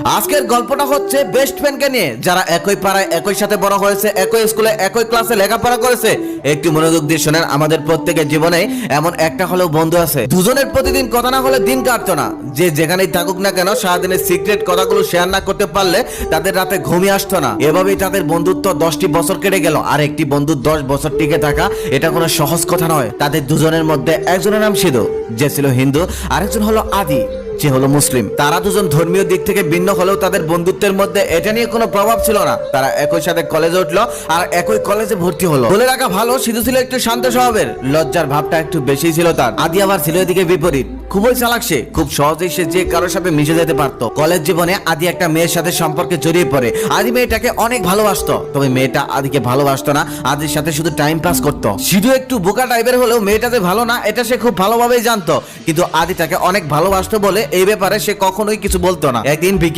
আজকের গল্পটা হচ্ছে বেস্ট ফ্রেন্ডকে নিয়ে, যারা একই পাড়ায় একই সাথে বড় হয়েছে, একই স্কুলে একই ক্লাসে লেখাপড়া করেছে। একটু মনোযোগ দিয়ে শোনেন, আমাদের প্রত্যেকের জীবনে এমন একটা হলেও বন্ধু আছে, দুজনের প্রতিদিন কথা না হলে দিন কাটতো না। যে যেখানেই থাকুক না কেন, সারাদিনের সিক্রেট কথাগুলো শেয়ার না করতে পারলে তাদের রাতে ঘুমিয়ে আসতো না। এভাবেই তাদের বন্ধুত্ব 10টি বছর কেটে গেল। আর একটি বন্ধু 10 বছর টিকে থাকা, এটা কোনো সহজ কথা নয়। তাদের দুজনের মধ্যে একজনের নাম সিধু, যে ছিল হিন্দু, আরেকজন হলো আদি, যে হলো মুসলিম। তারা দুজন ধর্মীয় দিক থেকে ভিন্ন হলেও তাদের বন্ধুত্বের মধ্যে এটা নিয়ে কোনো প্রভাব ছিল না। তারা একই সাথে কলেজে উঠলো আর একই কলেজে ভর্তি হলো। বলে রাখা ভালো, সিধু ছিল একটু শান্ত স্বভাবের, লজ্জার ভাবটা একটু বেশি ছিল তার। আদি আবার ছিল এদিকে বিপরীত, খুবই চালাক। সে খুব সহজেই সে যে কারোর সাথে মিশে যেতে পারতো। কলেজ জীবনে আদি একটা মেয়ের সাথে সম্পর্কে জড়িয়ে পড়ে। আদি মেয়েটাকে অনেক ভালোবাসতো, তবে মেয়েটা আদিকে ভালোবাসতো না, আদির সাথে শুধু টাইম পাস করতো। সিধু একটু বোকা টাইপের হলেও মেয়েটাতে ভালো না, এটা সে খুব ভালোভাবেই জানতো। কিন্তু আদি তাকে অনেক ভালোবাসতো বলে এই ব্যাপারে সে কখনোই কিছু বলতো না। একদিন